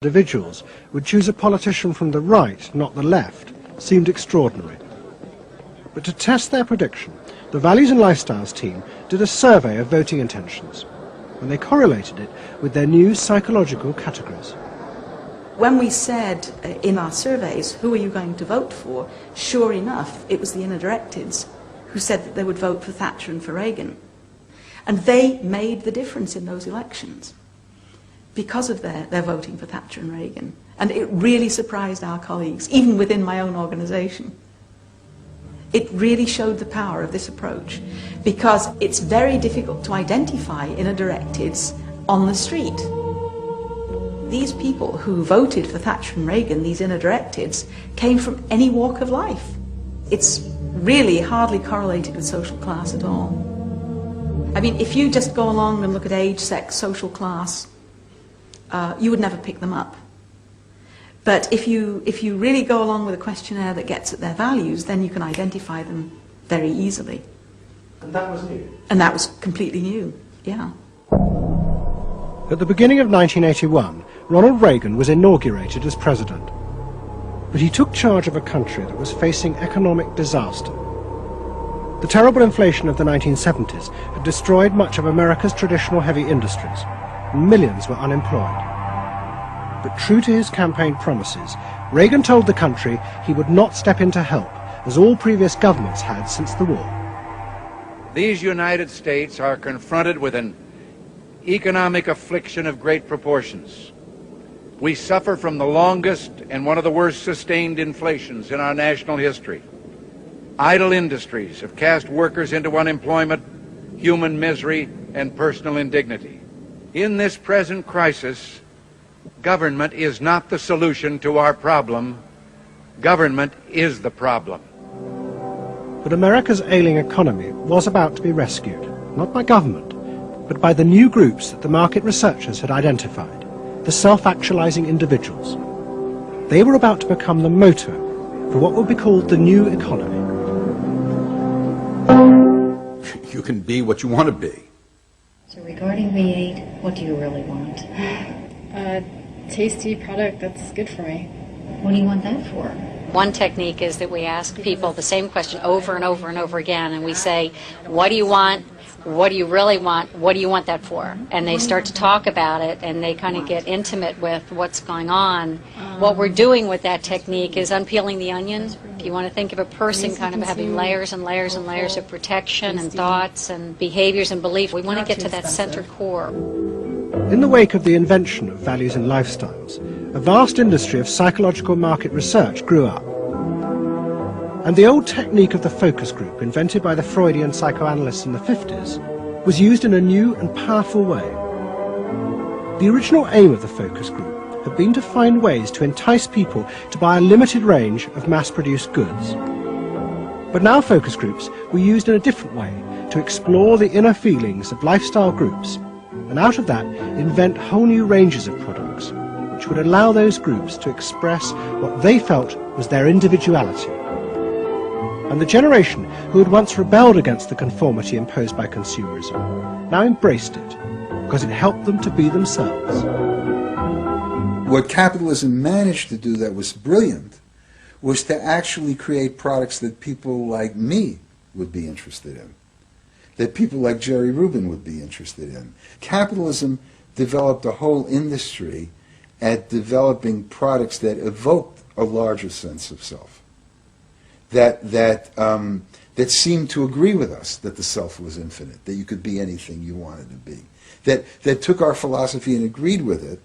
individuals would choose a politician from the right, not the left, seemed extraordinary. But to test their prediction, the Values and Lifestyles team did a survey of voting intentions, and they correlated it with their new psychological categories. When we said in our surveys, who are you going to vote for, sure enough, it was the inner directives who said that they would vote for Thatcher and for Reagan. And they made the difference in those elections because of their voting for Thatcher and Reagan. And it really surprised our colleagues, even within my own organisation. It really showed the power of this approach, because it's very difficult to identify inner directives on the street. These people who voted for Thatcher and Reagan, these inner directives, came from any walk of life. It's really hardly correlated with social class at all. I mean, if you just go along and look at age, sex, social class, you would never pick them up. But if you really go along with a questionnaire that gets at their values, then you can identify them very easily. And that was new? And that was completely new, yeah. At the beginning of 1981, Ronald Reagan was inaugurated as president. But he took charge of a country that was facing economic disaster. The terrible inflation of the 1970s had destroyed much of America's traditional heavy industries, and millions were unemployed. But true to his campaign promises, Reagan told the country he would not step in to help, as all previous governments had since the war. These United States are confronted with an economic affliction of great proportions. We suffer from the longest and one of the worst sustained inflations in our national history. Idle industries have cast workers into unemployment, human misery, and personal indignity. In this present crisis, government is not the solution to our problem. Government is the problem. But America's ailing economy was about to be rescued, not by government, but by the new groups that the market researchers had identified, the self-actualizing individuals. They were about to become the motor for what would be called the new economy. You can be what you want to be. So regarding V8, what do you really want? A tasty product that's good for me. What do you want that for? One technique is that we ask people the same question over and over and over again, and we say, what do you want? What do you really want? What do you want that for? And they start to talk about it, and they kind of get intimate with what's going on. What we're doing with that technique is unpeeling the onion. If you want to think of a person kind of having layers and layers and layers of protection and thoughts and behaviors and beliefs, we want to get to that center core. In the wake of the invention of Values and Lifestyles, a vast industry of psychological market research grew up. And the old technique of the focus group, invented by the Freudian psychoanalysts in the 50s, was used in a new and powerful way. The original aim of the focus group had been to find ways to entice people to buy a limited range of mass-produced goods. But now focus groups were used in a different way to explore the inner feelings of lifestyle groups, and out of that invent whole new ranges of products, which would allow those groups to express what they felt was their individuality. And the generation who had once rebelled against the conformity imposed by consumerism now embraced it, because it helped them to be themselves. What capitalism managed to do that was brilliant was to actually create products that people like me would be interested in, that people like Jerry Rubin would be interested in. Capitalism developed a whole industry at developing products that evoked a larger sense of self. That seemed to agree with us, that the self was infinite, that you could be anything you wanted to be, that took our philosophy and agreed with it,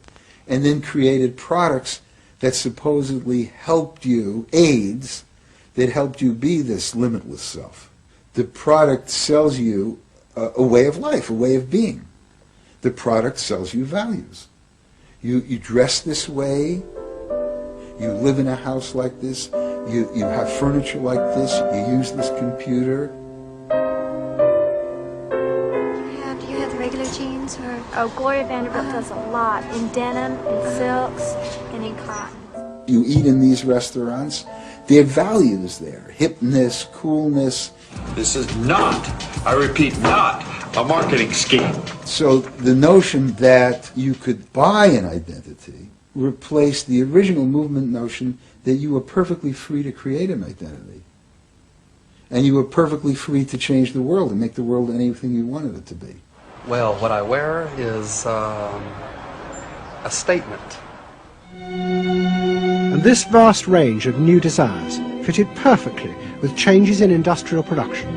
and then created products that supposedly helped you, aids, that helped you be this limitless self. The product sells you a way of life, a way of being. The product sells you values. You dress this way, you live in a house like this, you have furniture like this, you use this computer. Do you have the regular jeans? Or? Oh, Gloria Vanderbilt does a lot in denim, in silks, and in cotton. You eat in these restaurants, there are values there, hipness, coolness. This is not, I repeat, not a marketing scheme. So the notion that you could buy an identity replaced the original movement notion that you were perfectly free to create an identity. And you were perfectly free to change the world and make the world anything you wanted it to be. Well, what I wear is a statement. And this vast range of new desires fitted perfectly with changes in industrial production.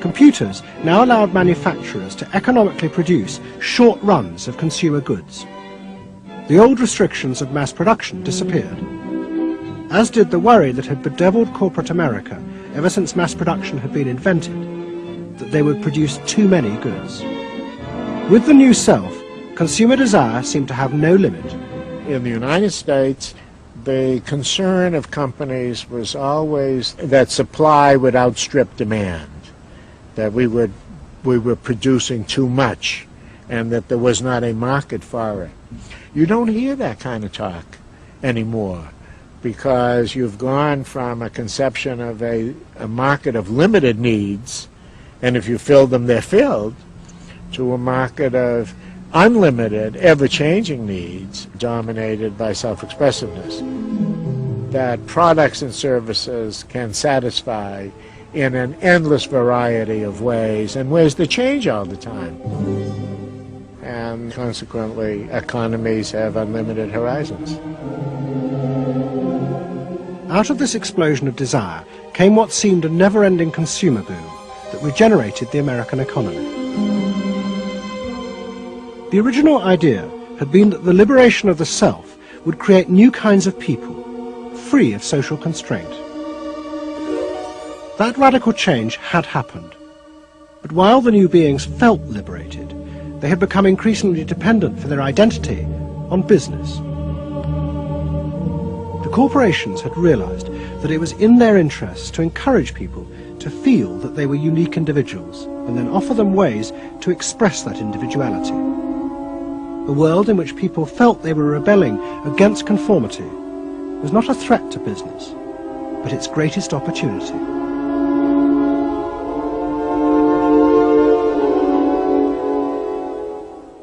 Computers now allowed manufacturers to economically produce short runs of consumer goods. The old restrictions of mass production disappeared, as did the worry that had bedeviled corporate America ever since mass production had been invented, that they would produce too many goods. With the new self, consumer desire seemed to have no limit. In the United States, the concern of companies was always that supply would outstrip demand, that we were producing too much, and that there was not a market for it. You don't hear that kind of talk anymore, because you've gone from a conception of a market of limited needs, and if you fill them, they're filled, to a market of unlimited, ever-changing needs dominated by self-expressiveness that products and services can satisfy in an endless variety of ways, and ways that change all the time. And consequently, economies have unlimited horizons. Out of this explosion of desire came what seemed a never-ending consumer boom that regenerated the American economy. The original idea had been that the liberation of the self would create new kinds of people, free of social constraint. That radical change had happened. But while the new beings felt liberated, they had become increasingly dependent for their identity on business. The corporations had realized that it was in their interests to encourage people to feel that they were unique individuals and then offer them ways to express that individuality. A world in which people felt they were rebelling against conformity was not a threat to business, but its greatest opportunity.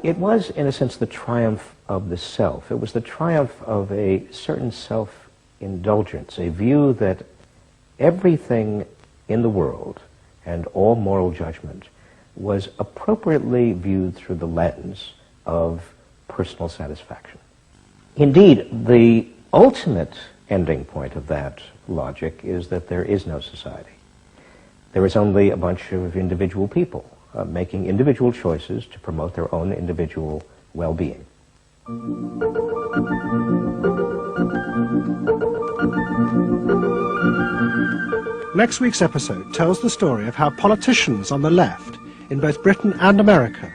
It was, in a sense, the triumph of the self. It was the triumph of a certain self-indulgence, a view that everything in the world and all moral judgment was appropriately viewed through the lens of personal satisfaction. Indeed, the ultimate ending point of that logic is that there is no society. There is only a bunch of individual people making individual choices to promote their own individual well-being. Next week's episode tells the story of how politicians on the left, in both Britain and America,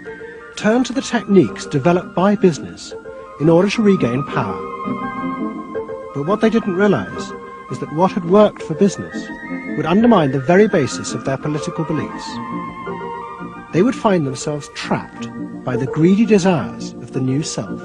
turned to the techniques developed by business in order to regain power. But what they didn't realize is that what had worked for business would undermine the very basis of their political beliefs. They would find themselves trapped by the greedy desires of the new self.